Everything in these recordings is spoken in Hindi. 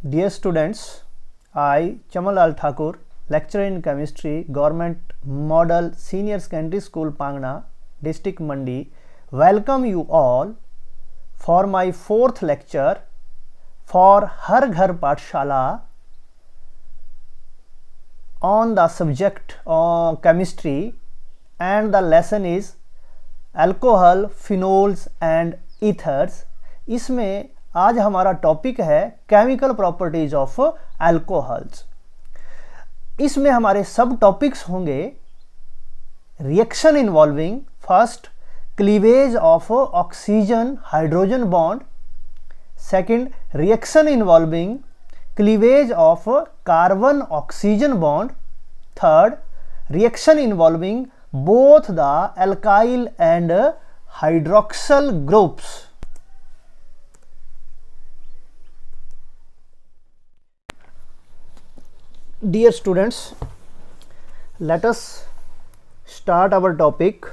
Dear students, I, Chamalal Thakur, lecturer in chemistry, Government Model Senior Secondary School, Pangna, District Mandi, welcome you all for my fourth lecture for Har Ghar Pathshala on the subject of chemistry, and the lesson is alcohol, phenols and ethers. इसमें आज हमारा टॉपिक है केमिकल प्रॉपर्टीज ऑफ अल्कोहल्स। इसमें हमारे सब टॉपिक्स होंगे reaction involving first cleavage of oxygen hydrogen bond, second reaction involving cleavage of carbon oxygen bond, third reaction involving both the alkyl and hydroxyl groups. Dear students, let us start our topic.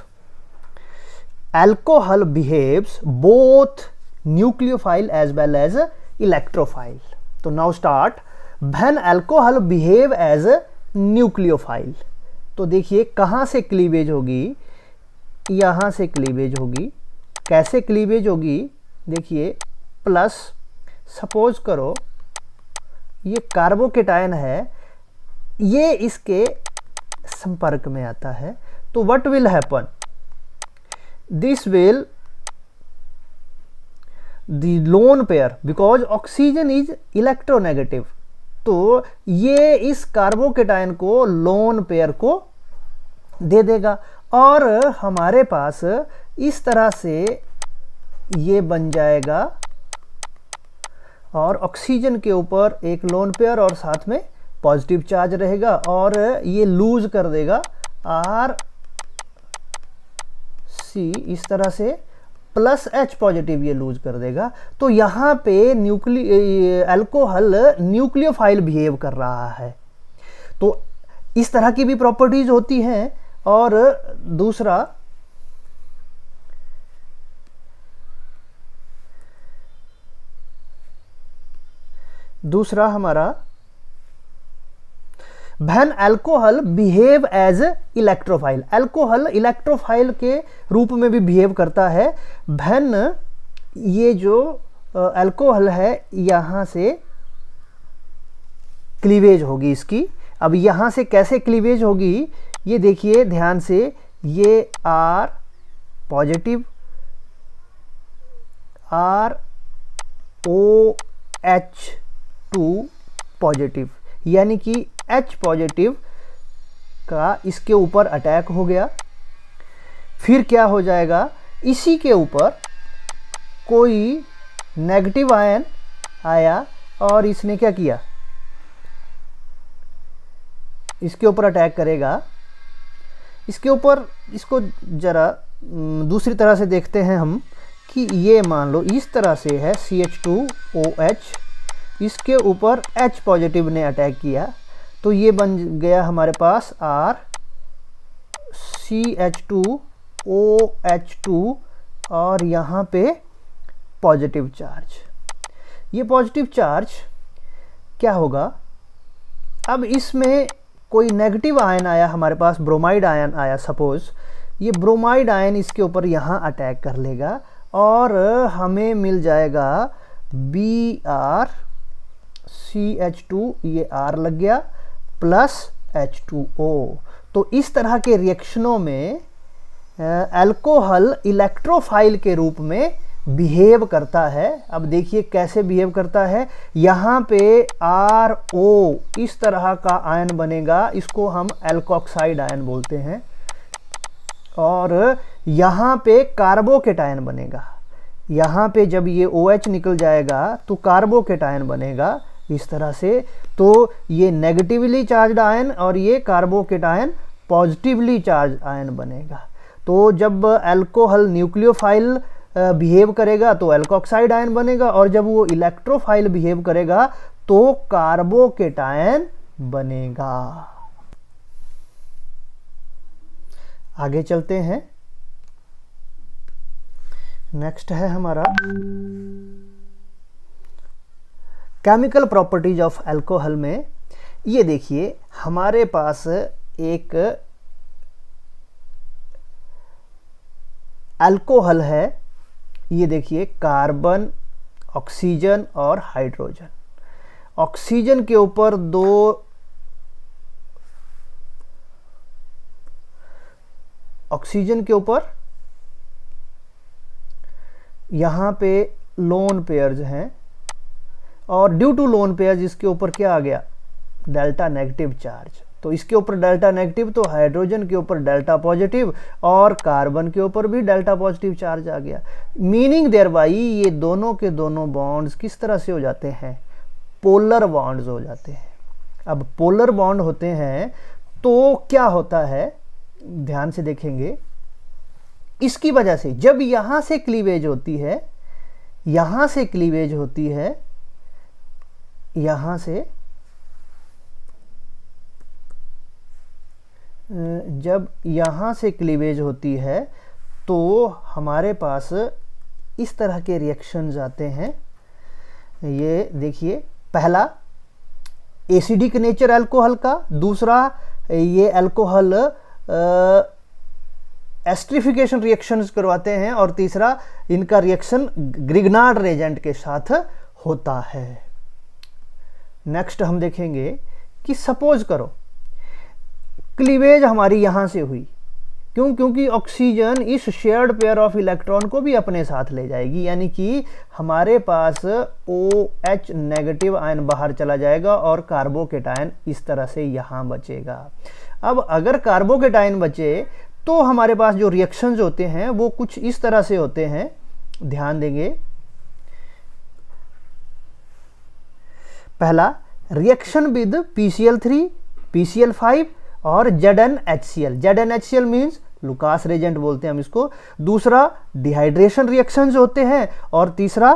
Alcohol behaves both nucleophile as well as electrophile. So now start. When alcohol behave as a nucleophile, तो देखिए कहाँ से क्लीवेज होगी, यहाँ से क्लीवेज होगी। कैसे क्लीवेज होगी देखिए, प्लस सपोज करो ये कार्बोकेटायन है, ये इसके संपर्क में आता है, तो what will happen, this will the lone pair because oxygen is electronegative, तो ये इस कार्बोकेटायन को लोन पेयर को दे देगा और हमारे पास इस तरह से ये बन जाएगा और ऑक्सीजन के ऊपर एक लोन पेयर और साथ में पॉजिटिव चार्ज रहेगा और ये लूज कर देगा आर सी, इस तरह से प्लस एच पॉजिटिव ये लूज कर देगा। तो यहाँ पे अल्कोहल न्यूक्लियोफाइल बिहेव कर रहा है। तो इस तरह की भी प्रॉपर्टीज होती हैं। और दूसरा हमारा when alcohol behave as electrophile, alcohol electrophile के रूप में भी बिहेव करता है। when ये जो अल्कोहल है यहाँ से क्लीवेज होगी इसकी। अब यहाँ से कैसे क्लीवेज होगी ये देखिए ध्यान से, ये R positive, R O H two positive, यानी कि H पॉजिटिव का इसके ऊपर अटैक हो गया। फिर क्या हो जाएगा, इसी के ऊपर कोई नेगेटिव आयन आया और इसने क्या किया, इसके ऊपर अटैक करेगा। इसके ऊपर इसको जरा दूसरी तरह से देखते हैं हम कि ये मान लो इस तरह से है CH2OH, इसके ऊपर H पॉजिटिव ने अटैक किया, तो ये बन गया हमारे पास R CH2OH2 और यहाँ पे पॉजिटिव चार्ज। ये पॉजिटिव चार्ज क्या होगा, अब इसमें कोई नेगेटिव आयन आया हमारे पास, ब्रोमाइड आयन आया सपोज, ये ब्रोमाइड आयन इसके ऊपर यहाँ अटैक कर लेगा और हमें मिल जाएगा Br CH2, ये R लग गया, प्लस H2O। तो इस तरह के रिएक्शनों में अल्कोहल इलेक्ट्रोफाइल के रूप में बिहेव करता है। अब देखिए कैसे बिहेव करता है, यहाँ पे RO इस तरह का आयन बनेगा, इसको हम एल्कोक्साइड आयन बोलते हैं, और यहाँ पे कार्बोकेटायन बनेगा। यहाँ पे जब ये OH निकल जाएगा तो कार्बोकेटायन बनेगा इस तरह से। तो ये नेगेटिवली चार्ज्ड आयन और ये कार्बोकेटायन पॉजिटिवली चार्ज आयन बनेगा। तो जब अल्कोहल न्यूक्लियोफाइल बिहेव करेगा तो एल्कोक्साइड आयन बनेगा, और जब वो इलेक्ट्रोफाइल बिहेव करेगा तो कार्बोकेटायन बनेगा। आगे चलते हैं। नेक्स्ट है हमारा केमिकल प्रॉपर्टीज ऑफ अल्कोहल में ये देखिए हमारे पास एक अल्कोहल है, ये देखिए कार्बन, ऑक्सीजन और हाइड्रोजन। ऑक्सीजन के ऊपर यहाँ पे लोन पेयर्स हैं और ड्यू टू लोन पेयर्स इसके ऊपर क्या आ गया, डेल्टा नेगेटिव चार्ज। तो इसके ऊपर डेल्टा नेगेटिव, तो हाइड्रोजन के ऊपर डेल्टा पॉजिटिव और कार्बन के ऊपर भी डेल्टा पॉजिटिव चार्ज आ गया। मीनिंग देयर बाई ये दोनों के दोनों बॉन्ड्स किस तरह से हो जाते हैं, पोलर बॉन्ड्स हो जाते हैं। अब पोलर बॉन्ड होते हैं तो क्या होता है, ध्यान से देखेंगे, इसकी वजह से जब यहां से क्लीवेज होती है, यहां से क्लीवेज होती है, यहां से जब यहां से क्लीवेज होती है तो हमारे पास इस तरह के रिएक्शंस आते हैं। ये देखिए, पहला एसिडिक नेचर अल्कोहल का, दूसरा ये अल्कोहल एस्ट्रिफिकेशन रिएक्शंस करवाते हैं और तीसरा इनका रिएक्शन ग्रिग्नार्ड रेजेंट के साथ होता है। नेक्स्ट हम देखेंगे कि सपोज करो क्लीवेज हमारी यहां से हुई, क्योंकि ऑक्सीजन इस शेयर्ड पेयर ऑफ इलेक्ट्रॉन को भी अपने साथ ले जाएगी, यानी कि हमारे पास OH नेगेटिव आयन बाहर चला जाएगा और कार्बोकेटायन इस तरह से यहां बचेगा। अब अगर कार्बोकेटायन बचे तो हमारे पास जो रिएक्शंस होते हैं वो कुछ इस तरह से होते हैं, ध्यान देंगे। पहला रिएक्शन विद PCl3, PCl5 और ZnHCl। ZnHCl means Lucas Regent बोलते हैं हम इसको। दूसरा डिहाइड्रेशन रिएक्शंस होते हैं और तीसरा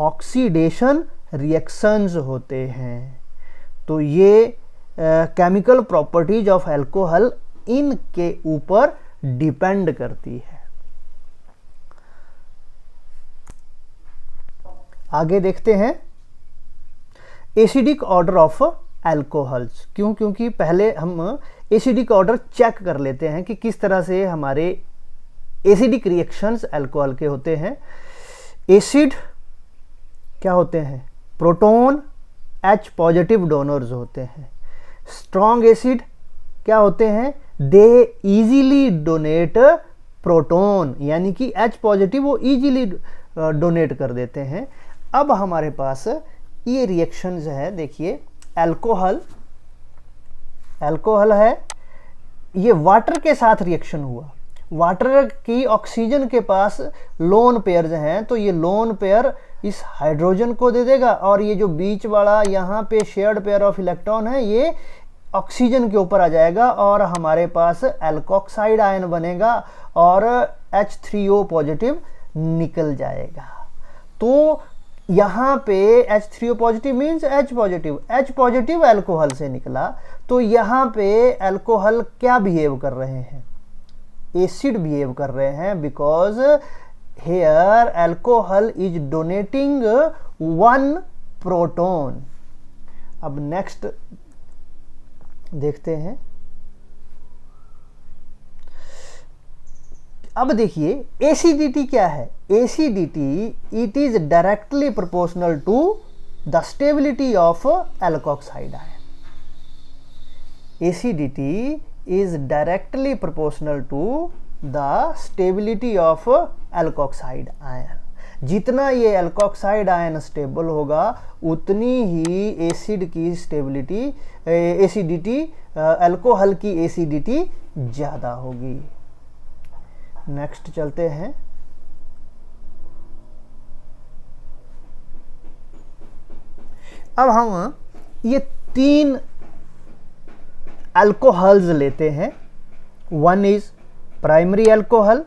ऑक्सीडेशन रिएक्शंस होते हैं। तो ये केमिकल प्रॉपर्टीज ऑफ अल्कोहल इनके ऊपर डिपेंड करती है। आगे देखते हैं एसिडिक ऑर्डर ऑफ अल्कोहल्स। क्योंकि पहले हम एसिडिक ऑर्डर चेक कर लेते हैं कि किस तरह से हमारे एसिडिक रिएक्शंस अल्कोहल के होते हैं। एसिड क्या होते हैं, प्रोटॉन H पॉजिटिव डोनर्स होते हैं। स्ट्रॉन्ग एसिड क्या होते हैं, दे इजीली डोनेट प्रोटॉन, यानी कि H पॉजिटिव वो इजीली डोनेट कर देते हैं। अब हमारे पास ये रिएक्शंस है, देखिए अल्कोहल है, ये वाटर के साथ रिएक्शन हुआ। वाटर की ऑक्सीजन के पास लोन पेयर्स हैं, तो ये लोन पेयर इस हाइड्रोजन को दे देगा और ये जो बीच वाला यहाँ पे शेयर्ड पेयर ऑफ इलेक्ट्रॉन है ये ऑक्सीजन के ऊपर आ जाएगा और हमारे पास एल्कोक्साइड आयन बनेगा और H3O पॉजिटिव निकल जाएगा। तो यहाँ पे H3O positive means H positive alcohol से निकला। तो यहाँ पे अल्कोहल क्या बिहेव कर रहे हैं, एसिड बिहेव कर रहे हैं, because here alcohol is donating 1 proton. अब नेक्स्ट देखते हैं। अब देखिए एसिडिटी क्या है, acidity it is directly proportional to the stability of alkoxide ion. Acidity is directly proportional to the stability of alkoxide ion। जितना ये एल्कोक्साइड आयन स्टेबल होगा उतनी ही एसिड की स्टेबिलिटी, एसिडिटी, अल्कोहल की एसिडिटी ज़्यादा होगी। नेक्स्ट चलते हैं। अब हम ये 3 अल्कोहल्स लेते हैं। One is primary alcohol,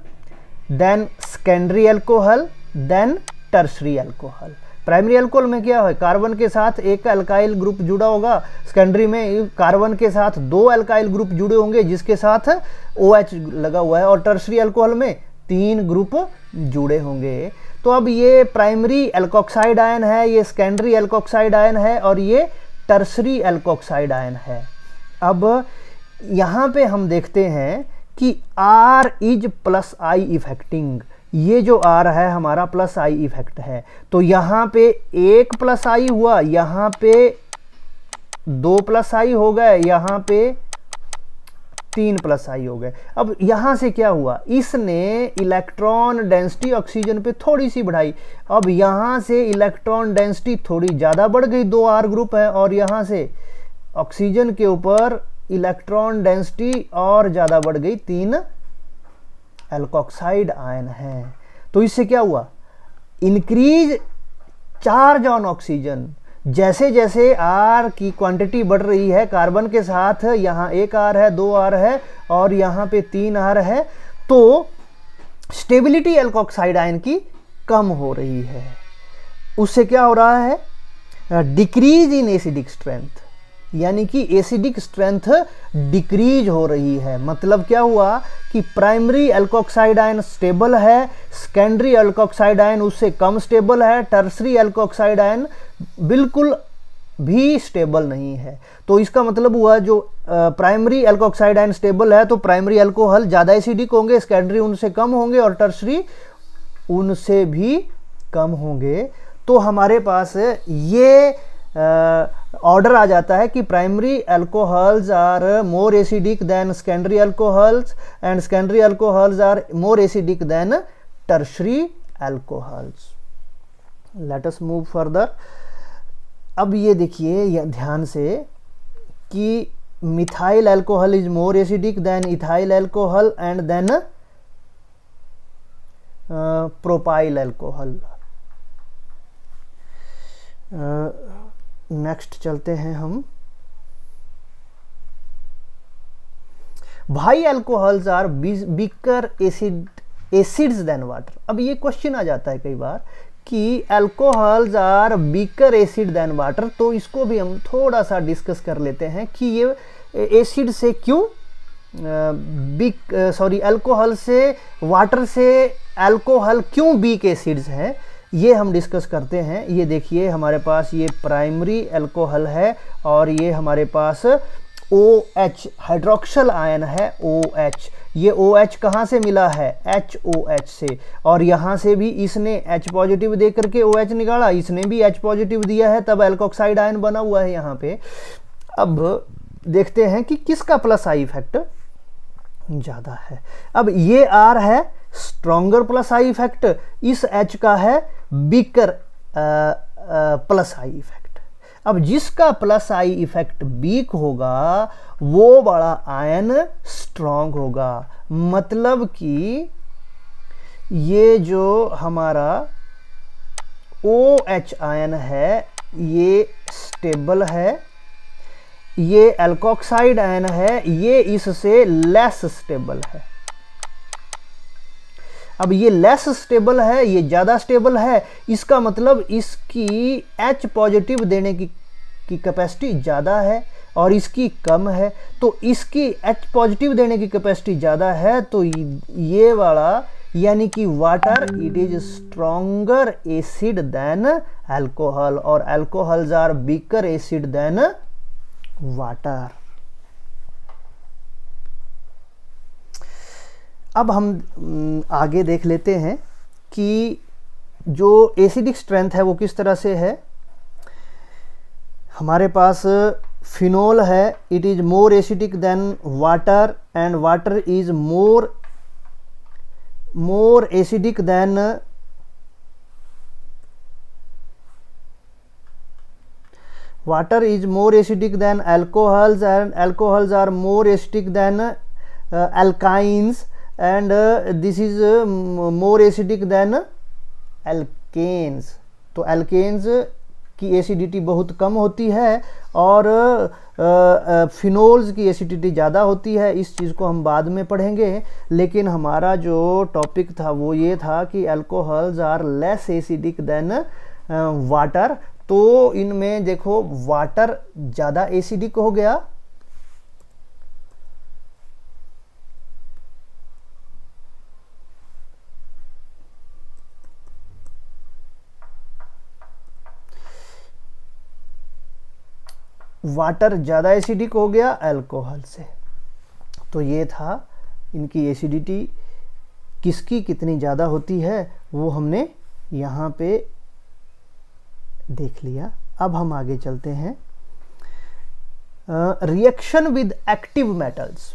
then secondary alcohol, then tertiary alcohol. Primary alcohol में क्या है, कार्बन के साथ एक अल्काइल ग्रुप जुड़ा होगा, सेकेंडरी में कार्बन के साथ 2 अल्काइल ग्रुप जुड़े होंगे जिसके साथ OH लगा हुआ है, और टर्शरी अल्कोहल में 3 ग्रुप जुड़े होंगे। तो अब ये प्राइमरी एल्कोक्साइड आयन है, ये सेकेंडरी एल्कोक्साइड आयन है और ये टर्सरी एल्कोक्साइड आयन है। अब यहाँ पे हम देखते हैं कि R is plus I effecting, ये जो R है हमारा प्लस आई इफेक्ट है, तो यहाँ पे 1 प्लस आई हुआ, यहाँ पे 2 प्लस आई हो गए, यहाँ पे 3 प्लस आई हो गए। अब यहाँ से क्या हुआ, इसने इलेक्ट्रॉन डेंसिटी ऑक्सीजन पे थोड़ी सी बढ़ाई, अब यहाँ से इलेक्ट्रॉन डेंसिटी थोड़ी ज़्यादा बढ़ गई, 2 R ग्रुप है, और यहाँ से ऑक्सीजन के ऊपर इलेक्ट्रॉन डेंसिटी और ज़्यादा बढ़ गई, 3 एल्कोक्साइड आयन है। तो इससे क्या हुआ, इंक्रीज चार्ज ऑन ऑक्सीजन। जैसे जैसे R की क्वांटिटी बढ़ रही है कार्बन के साथ, यहाँ 1 R है, 2 R है और यहाँ पे 3 R है, तो स्टेबिलिटी एल्कोक्साइड आयन की कम हो रही है। उससे क्या हो रहा है, डिक्रीज इन एसिडिक स्ट्रेंथ, यानी कि एसिडिक स्ट्रेंथ डिक्रीज हो रही है। मतलब क्या हुआ कि प्राइमरी एल्कोक्साइड आयन स्टेबल है, सेकेंडरी एल्कोक्साइड आयन उससे कम स्टेबल है, टर्सरी एल्कोक्साइड आयन बिल्कुल भी स्टेबल नहीं है। तो इसका मतलब हुआ जो प्राइमरी एल्कोक्साइड आयन स्टेबल है तो प्राइमरी अल्कोहल ज़्यादा एसिडिक होंगे, सेकेंडरी उनसे कम होंगे और टर्सरी उनसे भी कम होंगे। तो हमारे पास ये ऑर्डर आ जाता है कि primary alcohols are more acidic than secondary alcohols and secondary alcohols are more acidic than tertiary alcohols. Let us move further. अब ये देखिए ध्यान से कि methyl alcohol is more acidic than ethyl alcohol and then propyl alcohol. Next चलते हैं हम। भाई alcohols are weaker acids than water. अब ये क्वेश्चन आ जाता है कई बार कि alcohols are weaker acid than water, तो इसको भी हम थोड़ा सा डिस्कस कर लेते हैं कि ये एसिड से क्यों अल्कोहल से वाटर से अल्कोहल क्यों वीक एसिड्स हैं, ये हम डिस्कस करते हैं। ये देखिए हमारे पास ये प्राइमरी अल्कोहल है और ये हमारे पास OH हाइड्रोक्सल आयन है OH। ये OH कहाँ से मिला है, HOH से, और यहाँ से भी इसने H पॉजिटिव दे करके OH निकाला, इसने भी H पॉजिटिव दिया है, तब एल्कोक्साइड आयन बना हुआ है यहाँ पे। अब देखते हैं कि किसका प्लस आई इफेक्ट ज़्यादा है। अब ये R है स्ट्रॉन्गर प्लस आई इफेक्ट, इस H का है वीकर प्लस आई इफेक्ट। अब जिसका प्लस आई इफेक्ट वीक होगा वो बड़ा आयन स्ट्रॉन्ग होगा। मतलब कि ये जो हमारा OH आयन है ये स्टेबल है, ये एल्कोक्साइड आयन है ये इससे लेस स्टेबल है। अब ये लेस स्टेबल है ये ज़्यादा स्टेबल है, इसका मतलब इसकी H पॉजिटिव देने की कैपेसिटी ज़्यादा है और इसकी कम है। तो इसकी H पॉजिटिव देने की कैपेसिटी ज़्यादा है तो ये वाला यानी कि water it is stronger acid than alcohol और alcohols are weaker acid than water. अब हम आगे देख लेते हैं कि जो एसिडिक स्ट्रेंथ है वो किस तरह से है। हमारे पास फिनोल है, it is more acidic than water and water is more acidic then water is more acidic than alcohols and alcohols are more acidic than alkynes and this is more acidic than alkanes। तो alkanes की एसिडिटी बहुत कम होती है और फिनोल्स की एसिडिटी ज़्यादा होती है। इस चीज़ को हम बाद में पढ़ेंगे, लेकिन हमारा जो टॉपिक था वो ये था कि alcohols are less acidic than water. तो इनमें देखो वाटर ज़्यादा एसिडिक हो गया वाटर ज़्यादा एसिडिक हो गया अल्कोहल से। तो ये था इनकी एसिडिटी किसकी कितनी ज़्यादा होती है वो हमने यहाँ पे देख लिया। अब हम आगे चलते हैं। Reaction with active metals.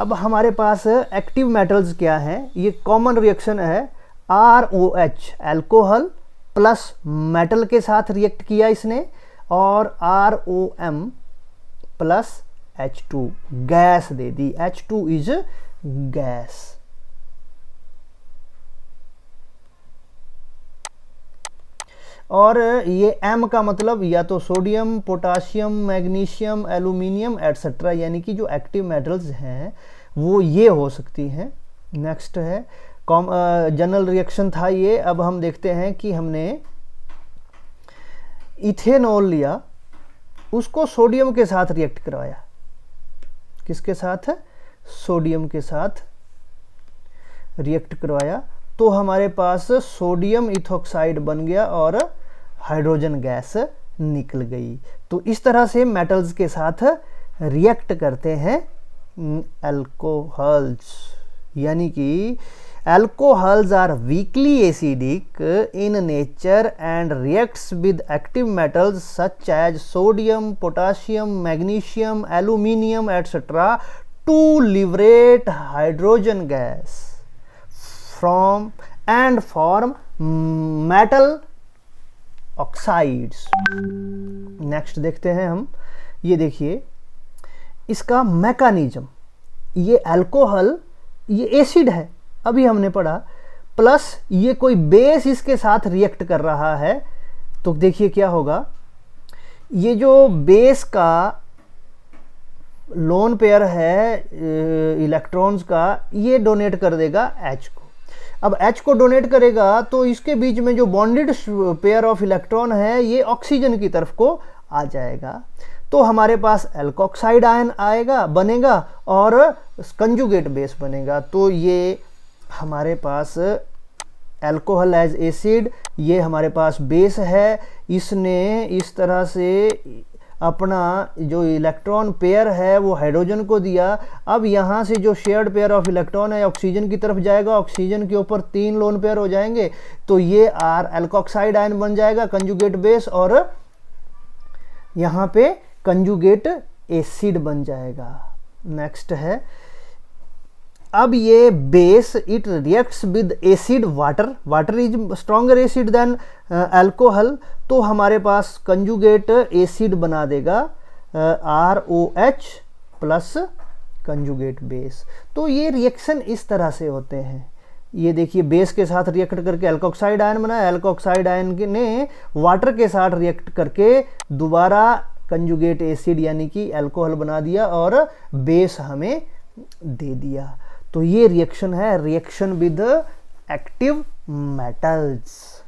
अब हमारे पास एक्टिव मेटल्स क्या है, ये कॉमन रिएक्शन है। ROH अल्कोहल प्लस मेटल के साथ रिएक्ट किया इसने, और ROM plus H2 gas they the. H2 is gas. और ये M का मतलब या तो sodium, potassium, magnesium, aluminium etcetera, यानी कि जो एक्टिव मेटल्स हैं वो ये हो सकती हैं। नेक्स्ट है जनरल रिएक्शन था ये। अब हम देखते हैं कि हमने इथेनॉल लिया, उसको सोडियम के साथ रिएक्ट करवाया। किसके साथ? सोडियम के साथ रिएक्ट करवाया, तो हमारे पास सोडियम इथोक्साइड बन गया और हाइड्रोजन गैस निकल गई। तो इस तरह से मेटल्स के साथ रिएक्ट करते हैं अल्कोहल्स। यानी कि alcohols are weakly acidic in nature and reacts with active metals such as sodium, potassium, magnesium, aluminium etcetera to liberate hydrogen gas from and form metal oxides। Next देखते हैं हम। ये देखिए इसका मैकेनिज्म। ये अल्कोहल, ये एसिड है अभी हमने पढ़ा, प्लस ये कोई बेस इसके साथ रिएक्ट कर रहा है। तो देखिए क्या होगा, ये जो बेस का लोन पेयर है इलेक्ट्रॉन्स का, ये डोनेट कर देगा H को। अब H को डोनेट करेगा तो इसके बीच में जो बॉन्डेड पेयर ऑफ इलेक्ट्रॉन है ये ऑक्सीजन की तरफ को आ जाएगा। तो हमारे पास एल्कोक्साइड आयन आएगा, बनेगा, और कंजुगेट बेस बनेगा। तो ये हमारे पास अल्कोहल एज एसिड, ये हमारे पास बेस है। इसने इस तरह से अपना जो इलेक्ट्रॉन पेयर है वो हाइड्रोजन को दिया। अब यहाँ से जो शेयर्ड पेयर ऑफ इलेक्ट्रॉन है ऑक्सीजन की तरफ जाएगा, ऑक्सीजन के ऊपर 3 लोन पेयर हो जाएंगे, तो ये अल्कोक्साइड आयन बन जाएगा, कंजुगेट बेस, और यहाँ पे कंजुगेट एसिड बन जाएगा। नेक्स्ट है, अब ये base it reacts with acid water, water is stronger acid than alcohol, तो हमारे पास कंजुगेट एसिड बना देगा ROH प्लस कंजुगेट बेस। तो ये रिएक्शन इस तरह से होते हैं। ये देखिए बेस के साथ रिएक्ट करके अल्कोक्साइड आयन बना, अल्कोक्साइड आयन ने वाटर के साथ रिएक्ट करके दोबारा कंजुगेट एसिड यानी कि अल्कोहल बना दिया और बेस हमें दे दिया। तो ये रिएक्शन है, reaction with active metals.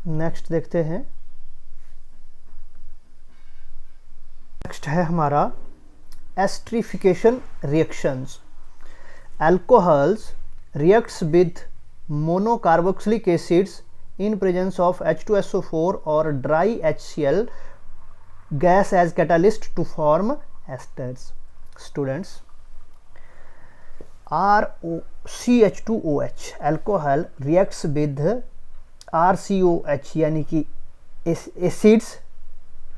Next देखते हैं। नेक्स्ट है हमारा esterification reactions. Alcohols reacts with monocarboxylic acids in presence of H2SO4 or dry HCl gas as catalyst to form esters. Students, CH2OH alcohol reacts with RCOH यानी कि acids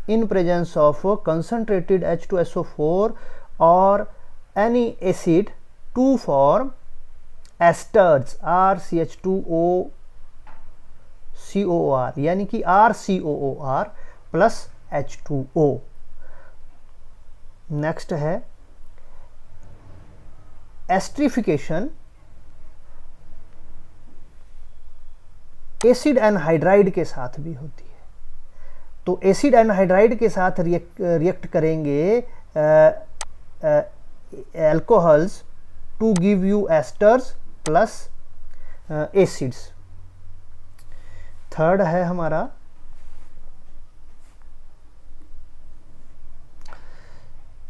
in presence of concentrated H2SO4 or any acid to form esters RCH2COR यानी कि RCOOR प्लस H2O। नेक्स्ट है एस्टरिफिकेशन एसिड एनहाइड्राइड के साथ भी होती है। तो एसिड एनहाइड्राइड के साथ रिएक्ट करेंगे alcohols to give you esters plus acids. Third है हमारा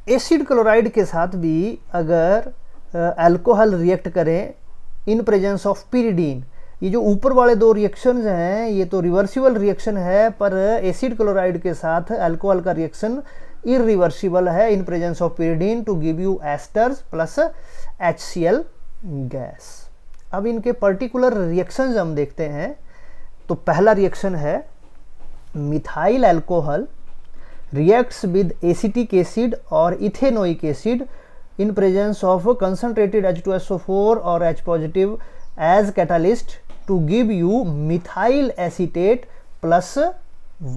एसिड क्लोराइड के साथ भी अगर अल्कोहल रिएक्ट करें इन प्रेजेंस ऑफ पिरिडीन, ये जो ऊपर वाले दो रिएक्शंस हैं ये तो रिवर्सिबल रिएक्शन है, पर एसिड क्लोराइड के साथ अल्कोहल का रिएक्शन इरिवर्सिबल है in presence of pyridine to give you esters plus HCl gas. अब इनके पर्टिकुलर रिएक्शंस हम देखते हैं। तो पहला रिएक्शन है methyl alcohol reacts with acetic acid और ethanoic acid in presence of concentrated H2SO4 or H positive as catalyst to give you methyl acetate plus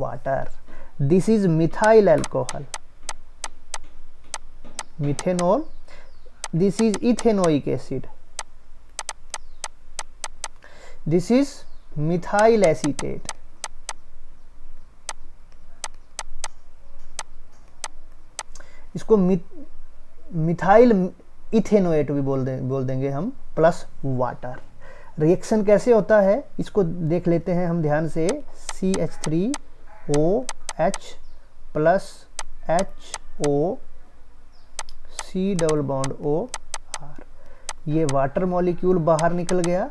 water. This is methyl alcohol. Methanol. This is ethanoic acid. This is methyl acetate. इसको मिथाइल इथेनोएट भी बोल देंगे हम, प्लस वाटर। रिएक्शन कैसे होता है इसको देख लेते हैं हम ध्यान से। CH3OH plus HO C double bond OR, ये वाटर मॉलिक्यूल बाहर निकल गया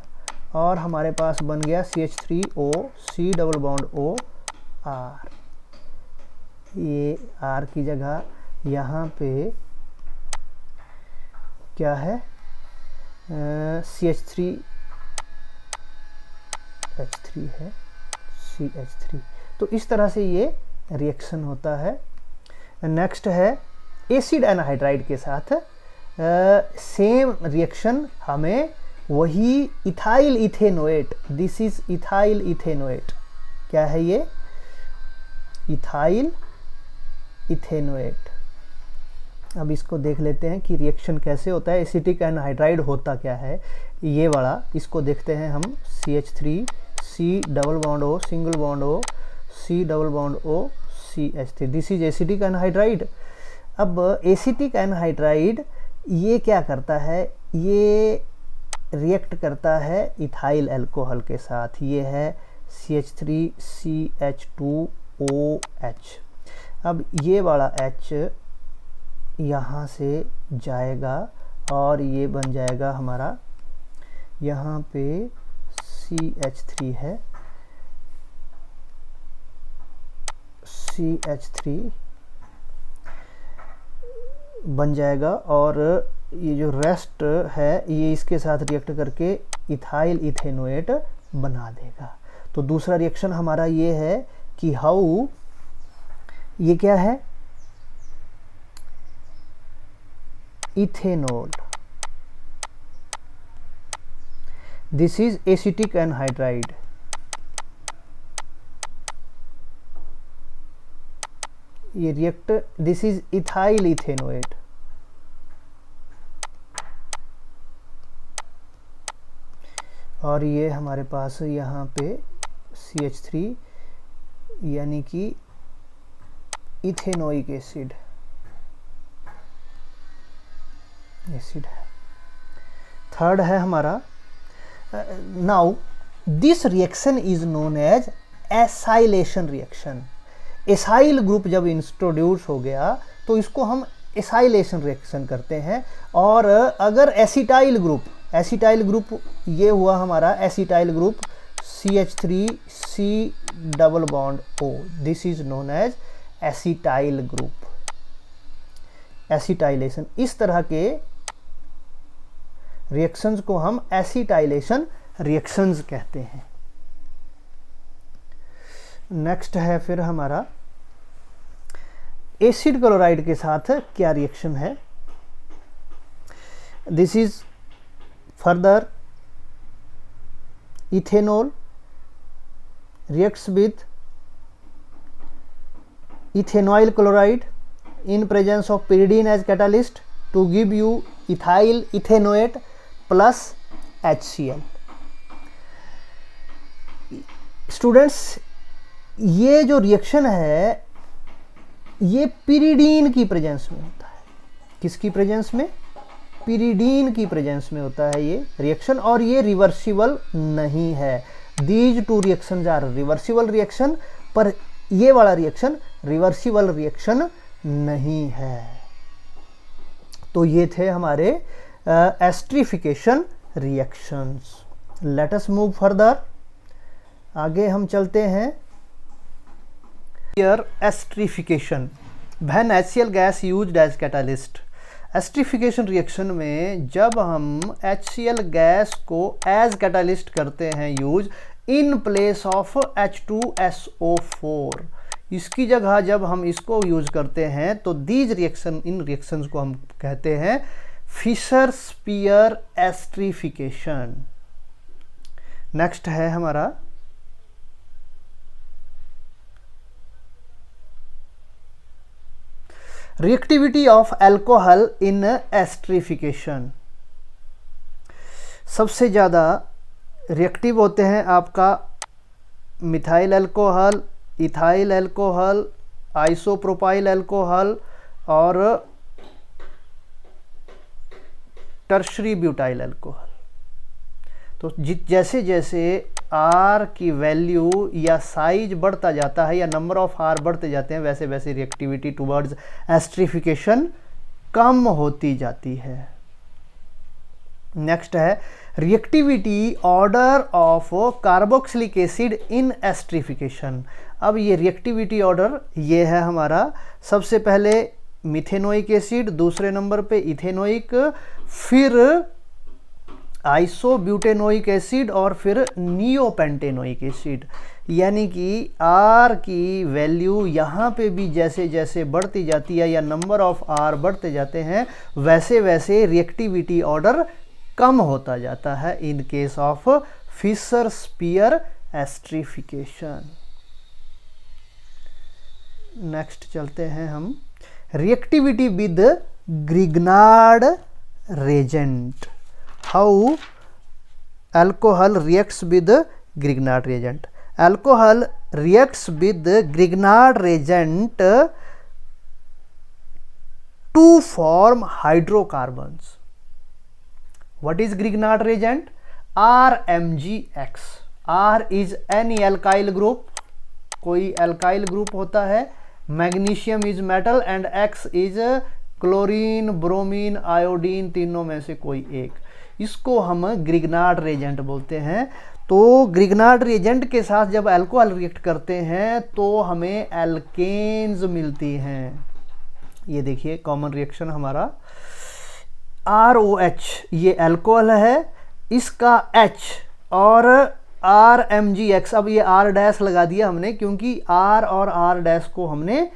और हमारे पास बन गया CH3O C double bond OR। ये R की जगह यहाँ पे क्या है CH3H3 है, CH3। तो इस तरह से ये रिएक्शन होता है। नेक्स्ट है एसिड एनहाइड्राइड के साथ सेम रिएक्शन, हमें वही ethyl ethanoate, this is ethyl ethanoate. क्या है ये? Ethyl ethanoate. अब इसको देख लेते हैं कि रिएक्शन कैसे होता है। एसिटिक एनहाइड्राइड होता क्या है ये वाला, इसको देखते हैं हम। CH3 C double bond O single bond O C double bond O CH3, this is acetic anhydride. अब एसिटिक एनहाइड्राइड ये क्या करता है, ये रिएक्ट करता है इथाइल अल्कोहल के साथ। ये है CH3CH2OH। अब ये वाला H यहाँ से जाएगा और ये बन जाएगा हमारा, यहाँ पे CH3 है, CH3 बन जाएगा और ये जो रेस्ट है ये इसके साथ रिएक्ट करके इथाइल इथेनोएट बना देगा। तो दूसरा रिएक्शन हमारा ये है कि हाउ, ये क्या है? Ethanol. This is acetic anhydride. ये react, this is ethyl ethanoate. और ये हमारे पास यहाँ पे CH3 यानी कि इथेनोइक एसिड है। थर्ड है हमारा, now this reaction is known as acylation reaction. Acyl group जब इंट्रोड्यूस हो गया तो इसको हम एसाइलेशन रिएक्शन करते हैं। और अगर एसिटाइल ग्रुप ये हुआ हमारा acetyl group CH3C double bond O, this is known as acetyl group, acetylation. इस तरह के रिएक्शंस को हम एसिटाइलेशन रिएक्शंस कहते हैं। नेक्स्ट है फिर हमारा एसिड क्लोराइड के साथ क्या रिएक्शन है। This is further ethanol reacts with ethanoyl chloride in presence of pyridine as catalyst to give you ethyl ethanoate plus HCl। Students, ये जो रिएक्शन है ये पिरिडीन की प्रेजेंस में होता है। किसकी प्रेजेंस में? पिरिडीन की प्रेजेंस में होता है ये रिएक्शन, और ये रिवर्सिबल नहीं है। These two reactions are reversible reaction, पर ये वाला रिएक्शन रिवर्सिबल रिएक्शन नहीं है। तो ये थे हमारे esterification reactions. Let us move further, आगे हम चलते हैं। Here esterification when HCl gas used as catalyst. Esterification reaction में जब हम HCl गैस को एज कैटालिस्ट करते हैं use in place of H2SO4, इसकी जगह जब हम इसको यूज करते हैं तो दीज रिएक्शन, इन रिएक्शंस को हम कहते हैं फिशर स्पीयर एस्ट्रिफिकेशन। नेक्स्ट है हमारा reactivity of alcohol in esterification. सबसे ज़्यादा रिएक्टिव होते हैं आपका methyl alcohol, ethyl alcohol, isopropyl alcohol और टर्शरी ब्यूटाइल अल्कोहल। तो जैसे जैसे R की वैल्यू या साइज बढ़ता जाता है या नंबर ऑफ R बढ़ते जाते हैं, वैसे वैसे रिएक्टिविटी टुवर्ड्स एस्ट्रिफिकेशन कम होती जाती है। नेक्स्ट है reactivity order of carboxylic acid in esterification. अब ये रिएक्टिविटी ऑर्डर ये है हमारा, सबसे पहले मिथेनोइक एसिड, दूसरे नंबर पे इथेनोइक, फिर आइसोब्यूटेनोइक एसिड और फिर नियोपेंटेनोइक एसिड। यानी कि R की वैल्यू यहाँ पे भी जैसे जैसे बढ़ती जाती है या नंबर ऑफ R बढ़ते जाते हैं, वैसे वैसे रिएक्टिविटी ऑर्डर कम होता जाता है in case of Fischer Speier esterification. Next चलते हैं हम reactivity with Grignard reagent. How alcohol reacts with Grignard reagent? Alcohol reacts with Grignard reagent to form hydrocarbons. What is Grignard reagent? RMgX. R is any alkyl group, कोई alkyl group होता है, magnesium is metal and X is chlorine, bromine, iodine, तीनों में से कोई एक। इसको हम ग्रिग्नार्ड रिएजेंट बोलते हैं। तो ग्रिग्नार्ड रिएजेंट के साथ जब अल्कोहल रिएक्ट करते हैं तो हमें एल्केन्स मिलती हैं। ये देखिए कॉमन रिएक्शन हमारा ROH, ये अल्कोहल है, इसका H और RMgX। अब ये R डैश लगा दिया हमने क्योंकि R और R डैश को हमने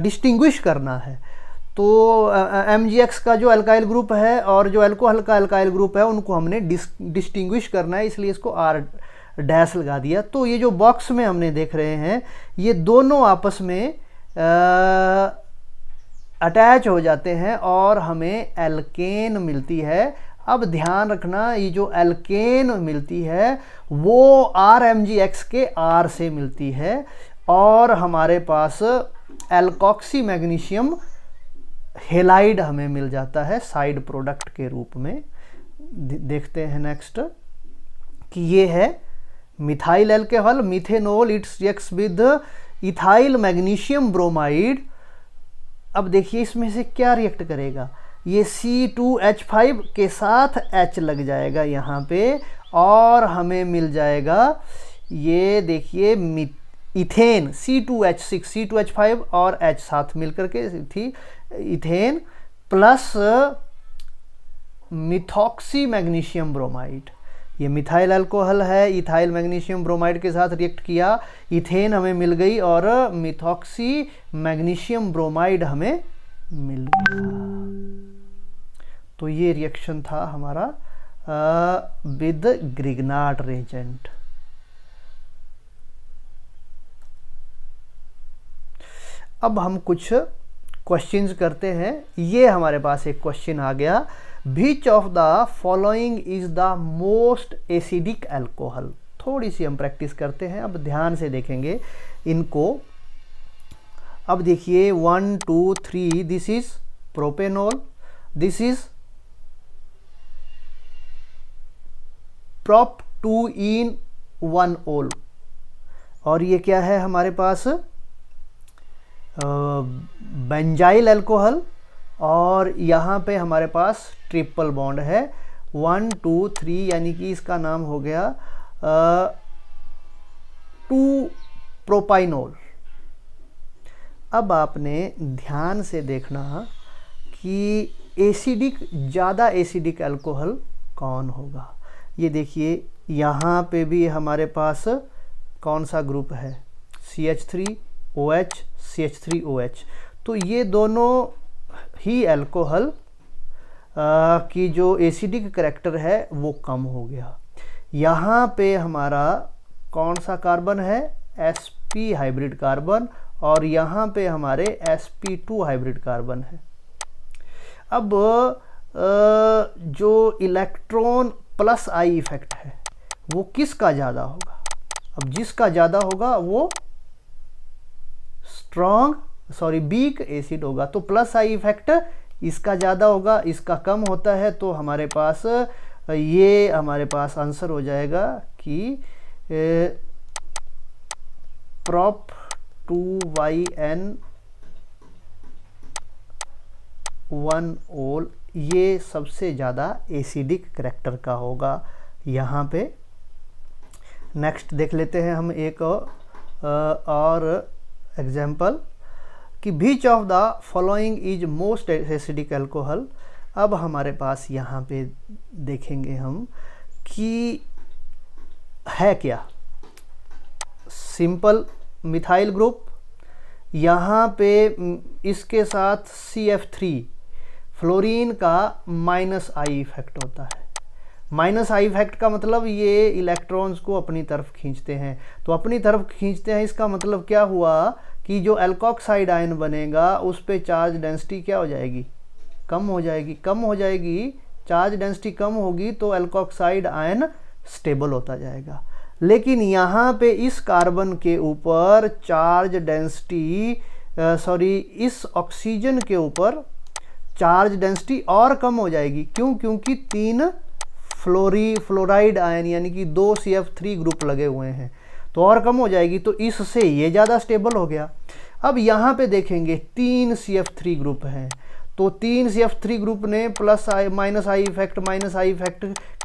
डिस्टिंग्विश करना है। तो MgX का जो अल्काइल ग्रुप है और जो अल्कोहल का अल्काइल ग्रुप है उनको हमने डिस्टिंग्विश करना है, इसलिए इसको R डैश लगा दिया। तो ये जो बॉक्स में हमने देख रहे हैं ये दोनों आपस में अटैच हो जाते हैं और हमें एल्केन मिलती है। अब ध्यान रखना ये जो एल्केन मिलती है वो RMgX के R से मिलती है और हमारे पास एल्कोक्सी मैग्नीशियम हेलाइड हमें मिल जाता है साइड प्रोडक्ट के रूप में। देखते हैं नेक्स्ट कि ये है methyl alcohol methanol, it's reacts with ethyl magnesium bromide. अब देखिए इसमें से क्या रिएक्ट करेगा, ये C2H5 के साथ H लग जाएगा यहाँ पे और हमें मिल जाएगा ये देखिए इथेन C2H6, C2H5 और H साथ मिलकर के थी ethane plus methoxy magnesium bromide. ये मिथाइल अल्कोहल है, इथाइल मैग्नीशियम ब्रोमाइड के साथ रिएक्ट किया, इथेन हमें मिल गई और मिथॉक्सी मैग्नीशियम ब्रोमाइड हमें मिल गया। तो ये रिएक्शन था हमारा विद ग्रिग्नार्ड रिएजेंट। अब हम कुछ क्वेश्चंस करते हैं। ये हमारे पास एक क्वेश्चन आ गया, which of the following is the most acidic alcohol. थोड़ी सी हम प्रैक्टिस करते हैं, अब ध्यान से देखेंगे इनको। अब देखिए 1 2 3, this is propanol, this is prop 2 in 1 ol और ये क्या है हमारे पास बेंजाइल अल्कोहल और यहाँ पे हमारे पास ट्रिपल बॉन्ड है 1 2 3, यानी कि इसका नाम हो गया 2 प्रोपाइनोल। अब आपने ध्यान से देखना कि एसिडिक, ज़्यादा एसिडिक अल्कोहल कौन होगा। ये देखिए यहाँ पे भी हमारे पास कौन सा ग्रुप है, CH3OH CH3OH। तो ये दोनों ही अल्कोहल की जो एसिडिक करैक्टर है वो कम हो गया। यहाँ पे हमारा कौन सा कार्बन है, sp हाइब्रिड कार्बन, और यहाँ पे हमारे sp2 हाइब्रिड कार्बन है। अब जो इलेक्ट्रॉन प्लस आई इफेक्ट है वो किसका ज़्यादा होगा। अब जिसका ज़्यादा होगा वो वीक एसिड होगा, तो प्लस आई इफेक्ट इसका ज़्यादा होगा, इसका कम होता है। तो हमारे पास ये आंसर हो जाएगा कि prop 2yn1ol ये सबसे ज़्यादा एसिडिक करैक्टर का होगा यहाँ पे। नेक्स्ट देख लेते हैं हम एक और एग्जाम्पल कि which of the following is most acidic alcohol. अब हमारे पास यहाँ पे देखेंगे हम कि है क्या, सिंपल मिथाइल ग्रुप, यहाँ पे इसके साथ CF3 फ्लोरीन का -I इफेक्ट होता है। -I इफेक्ट का मतलब ये इलेक्ट्रॉन्स को अपनी तरफ खींचते हैं, तो अपनी तरफ खींचते हैं इसका मतलब क्या हुआ कि जो एल्कोक्साइड आयन बनेगा उस पे चार्ज डेंसिटी क्या हो जाएगी, कम हो जाएगी। चार्ज डेंसिटी कम होगी तो एल्कोक्साइड आयन स्टेबल होता जाएगा। लेकिन यहाँ पे इस कार्बन के ऊपर चार्ज डेंसिटी इस ऑक्सीजन के ऊपर चार्ज डेंसिटी और कम हो जाएगी। क्यों? क्योंकि 3 फ्लोराइड आयन यानी कि 2 CF3 ग्रुप लगे हुए हैं, तो और कम हो जाएगी, तो इससे ये ज़्यादा स्टेबल हो गया। अब यहाँ पे देखेंगे 3 CF3 ग्रुप हैं, तो 3 CF3 ग्रुप ने -I इफेक्ट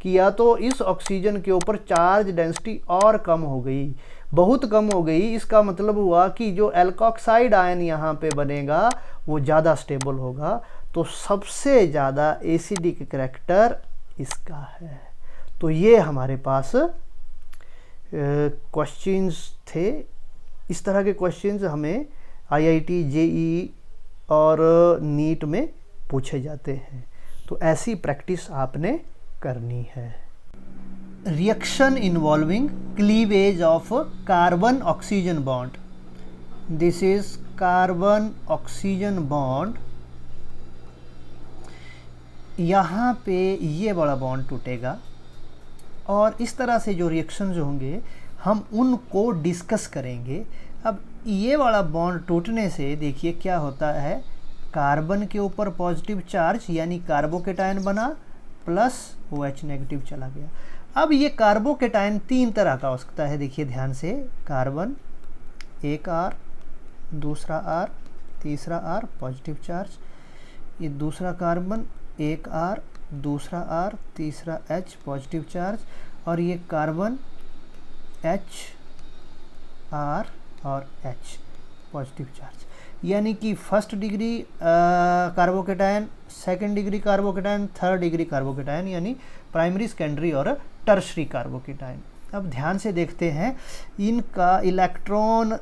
किया, तो इस ऑक्सीजन के ऊपर चार्ज डेंसिटी और कम हो गई, बहुत कम हो गई। इसका मतलब हुआ कि जो एल्कोक्साइड आयन यहाँ पे बनेगा वो ज़्यादा स्टेबल होगा, तो सबसे ज़्यादा एसिडिक करैक्टर इसका है। तो ये हमारे पास क्वेश्चंस थे। इस तरह के क्वेश्चंस हमें IIT JEE और नीट में पूछे जाते हैं, तो ऐसी प्रैक्टिस आपने करनी है। Reaction involving cleavage of carbon oxygen bond. This is carbon oxygen bond. यहाँ पे ये बड़ा बॉन्ड टूटेगा और इस तरह से जो रिएक्शंस होंगे हम उनको डिस्कस करेंगे। अब ये वाला बॉन्ड टूटने से देखिए क्या होता है, कार्बन के ऊपर पॉजिटिव चार्ज यानी कार्बोकेटायन बना प्लस OH नेगेटिव चला गया। अब ये कार्बोकेटायन 3 तरह का हो सकता है, देखिए ध्यान से, कार्बन एक R, दूसरा R, तीसरा R पॉजिटिव चार्ज, ये दूसरा कार्बन एक R, दूसरा R, तीसरा H पॉजिटिव चार्ज, और ये कार्बन H R और H पॉजिटिव चार्ज। यानी कि first degree carbocation, second degree carbocation, third degree carbocation, यानी प्राइमरी, सेकेंडरी और टर्शरी कार्बोकेटायन। अब ध्यान से देखते हैं, इनका इलेक्ट्रॉन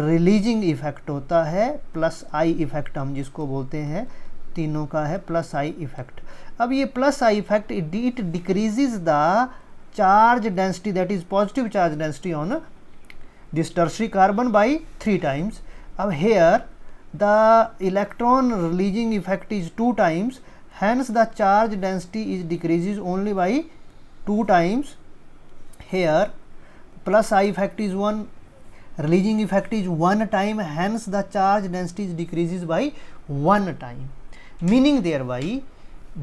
रिलीजिंग इफेक्ट होता है +I इफेक्ट, हम जिसको बोलते हैं, तीनों का है +I इफेक्ट। अब ये +I effect it decreases the charge density, that is positive charge density on this tertiary carbon by 3 times. अब here the electron releasing effect is 2 times, hence the charge density is decreases only by 2 times. Here +I effect is 1, releasing effect is 1 time, hence the charge density is decreases by 1 time, meaning thereby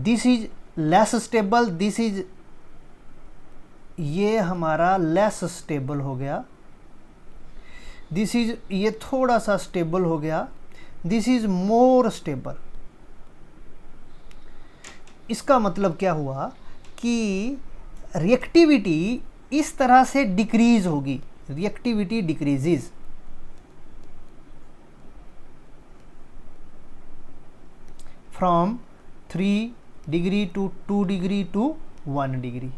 this is less stable, this is ये हमारा लेस स्टेबल हो गया, दिस इज ये थोड़ा सा स्टेबल हो गया, दिस इज मोर स्टेबल। इसका मतलब क्या हुआ कि रिएक्टिविटी इस तरह से डिक्रीज होगी, reactivity decreases. From 3 degree to 2 degree to 1 degree.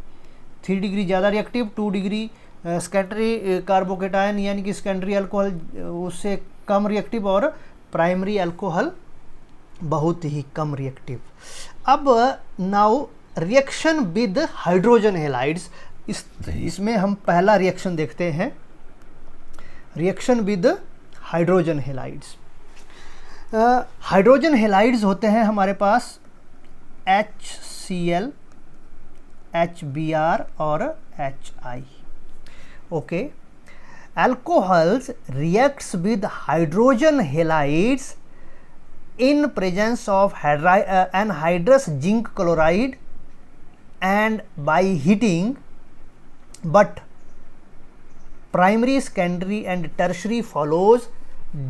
3 degree ज़्यादा रिएक्टिव, 2 डिग्री सेकेंडरी कार्बोकेटायन यानी कि सेकेंडरी अल्कोहल उससे कम रिएक्टिव, और प्राइमरी अल्कोहल बहुत ही कम रिएक्टिव। अब now reaction with hydrogen halides, इसमें हम पहला रिएक्शन देखते हैं, reaction with hydrogen halides. Hydrogen halides होते हैं हमारे पास HCl, HBr और HI। Okay, alcohols reacts with hydrogen halides in presence of anhydrous zinc chloride and by heating, but primary, secondary and tertiary follows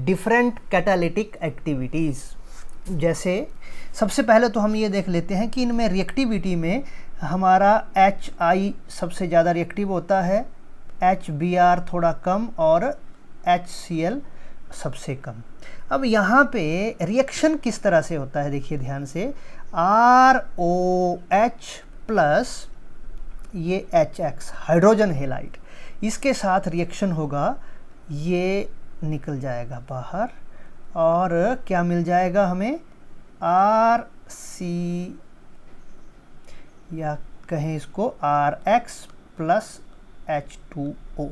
different catalytic activities। जैसे सबसे पहले तो हम ये देख लेते हैं कि इनमें रिएक्टिविटी में हमारा HI सबसे ज़्यादा रिएक्टिव होता है, HBr थोड़ा कम और HCl सबसे कम। अब यहाँ पे रिएक्शन किस तरह से होता है देखिए ध्यान से, ROH प्लस ये HX हाइड्रोजन हेलाइड, इसके साथ रिएक्शन होगा, ये निकल जाएगा बाहर और क्या मिल जाएगा हमें, RC या कहें इसको RX प्लस H2O।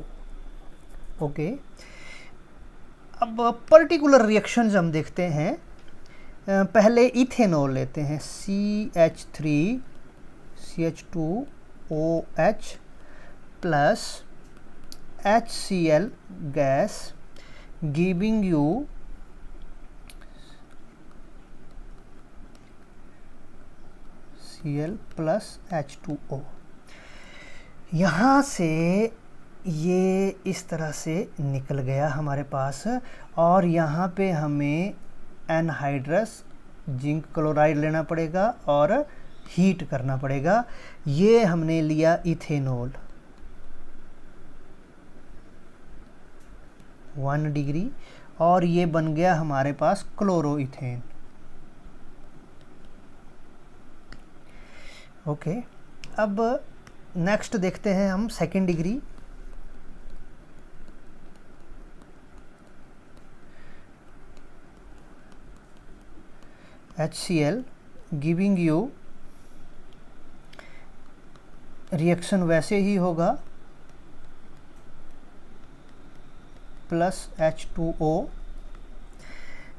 ओके, अब पर्टिकुलर रिएक्शंस हम देखते हैं। पहले इथेनॉल लेते हैं, CH3CH2OH plus HCl gas giving you Cl plus H2O। यहाँ से ये इस तरह से निकल गया हमारे पास, और यहाँ पे हमें एनहाइड्रस जिंक क्लोराइड लेना पड़ेगा और हीट करना पड़ेगा। ये हमने लिया इथेनॉल 1 डिग्री, और ये बन गया हमारे पास क्लोरोइथेन। ओके, अब नेक्स्ट देखते हैं हम second degree. HCl giving you, reaction वैसे ही होगा, प्लस H2O।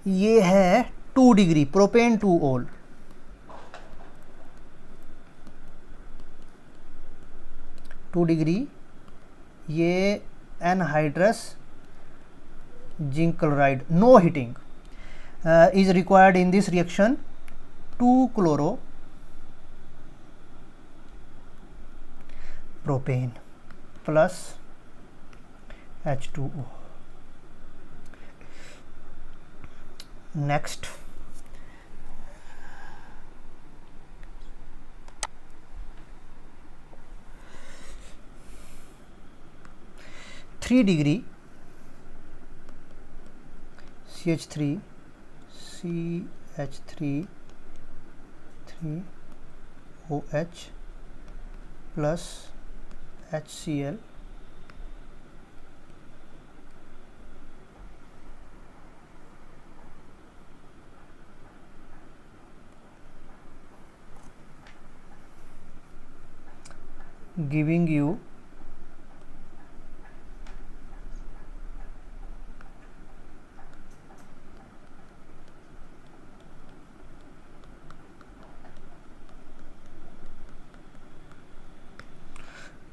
ये है 2 डिग्री प्रोपेन 2-ओल, डिग्री, ये anhydrous zinc chloride, no heating is required in this reaction, 2-chloro propane plus H2O। next, three degree CH3OH plus HCl giving you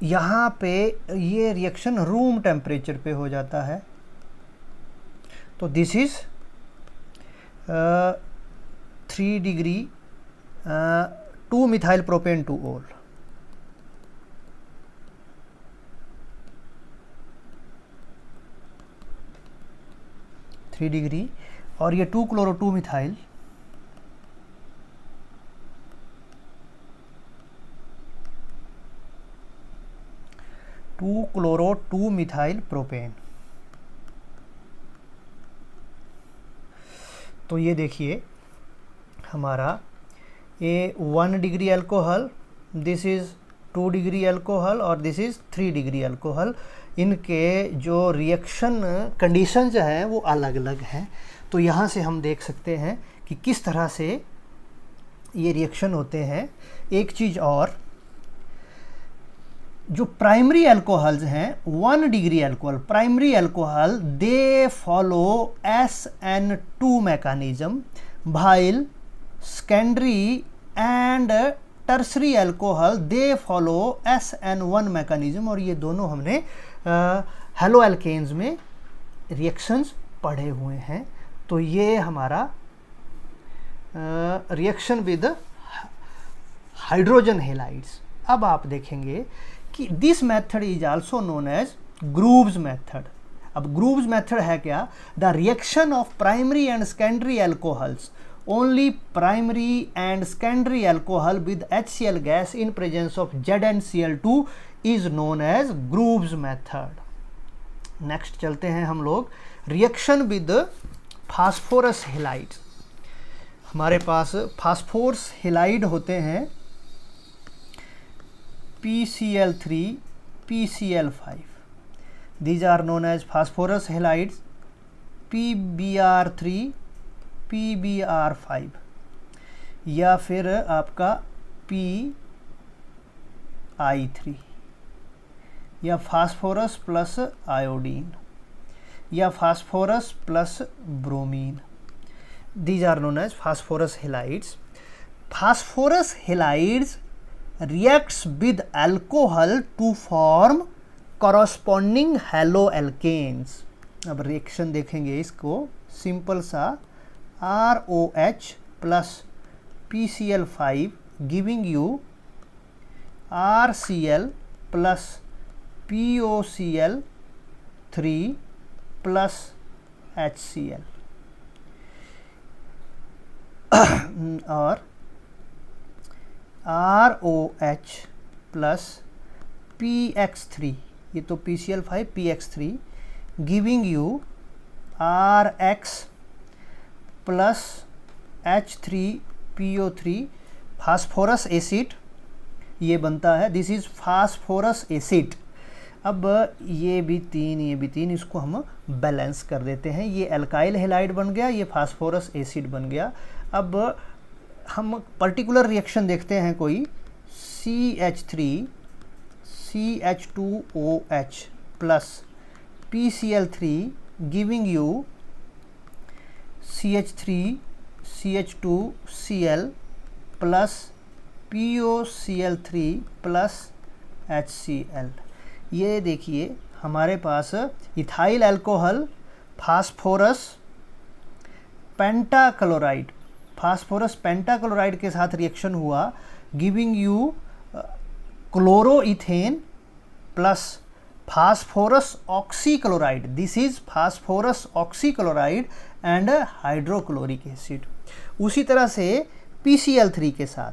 यहाँ पे ये रिएक्शन रूम टेम्परेचर पे हो जाता है, तो this is 3 degree 2 methyl propane 2-ओल। डिग्री और ये 2-क्लोरो 2 मिथाइल 2-chloro-2-मिथाइल प्रोपेन। तो ये देखिए हमारा ये 1 degree alcohol, this is 2 degree alcohol और दिस इज़ 3 डिग्री अल्कोहल। इनके जो रिएक्शन कंडीशंस हैं वो अलग अलग हैं। तो यहाँ से हम देख सकते हैं कि किस तरह से ये रिएक्शन होते हैं। एक चीज़ और, जो प्राइमरी अल्कोहल्स हैं 1 degree alcohol, primary alcohol they follow SN2 mechanism, while secondary and tertiary alcohol they follow SN1 mechanism. और ये दोनों हमने हेलो एल्केन्स में रिएक्शंस पढ़े हुए हैं। तो ये हमारा रिएक्शन विद हाइड्रोजन हेलाइड्स। अब आप देखेंगे कि this method is also known as Groves method. अब ग्रूव्स मेथड है क्या? The reaction of primary and secondary alcohols, only primary and secondary alcohol with HCl gas in presence of ZnCl2 is known as Groves method। Next चलते हैं हम लोग रिएक्शन विद फास्फोरस हेलाइड्स। हमारे पास फास्फोरस हेलाइड होते हैं PCl3, PCl5, these are known as phosphorus halides, PBr3, PBr5 या फिर आपका PI3 या फास्फोरस प्लस आयोडीन या phosphorus plus bromine. These are known as phosphorus halides. Phosphorus halides reacts with alcohol to form corresponding halo alkanes। अब रिएक्शन देखेंगे इसको, सिंपल सा ROH plus PCl5 giving you RCl plus POCl3 plus HCl और ROH प्लस PX3, ये तो PCl5 PX3 giving you RX plus H3PO3 phosphorus acid ये बनता है। This is phosphorus acid. अब ये भी तीन, इसको हम बैलेंस कर देते हैं। ये एल्काइल हेलाइड बन गया, ये फास्फोरस एसिड बन गया। अब हम पर्टिकुलर रिएक्शन देखते हैं कोई, CH3 CH2OH plus PCl3 giving you CH3 CH2Cl plus POCl3 plus HCl। ये देखिए हमारे पास ethyl alcohol phosphorus pentachloride, phosphorus pentachloride के साथ रिएक्शन हुआ giving you chloroethane plus phosphorus oxychloride. This is phosphorus oxychloride and hydrochloric acid. उसी तरह से PCl3 के साथ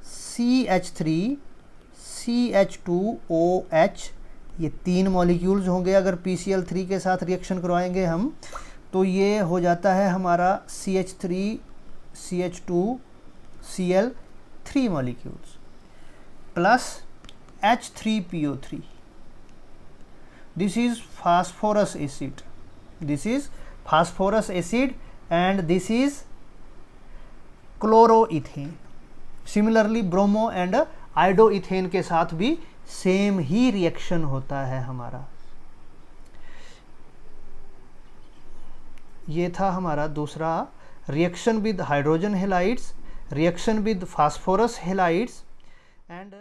CH3 CH2OH, ये 3 मॉलिक्यूल्स होंगे। अगर PCl3 के साथ रिएक्शन करवाएंगे हम तो ये हो जाता है हमारा CH3 CH2Cl 3 molecules plus H3PO3। This is phosphorus acid, this is phosphorus acid and this is chloroethane. Similarly bromo and iodoethane के साथ भी सेम ही रिएक्शन होता है हमारा। ये था हमारा दूसरा reaction with hydrogen halides, reaction with phosphorus halides and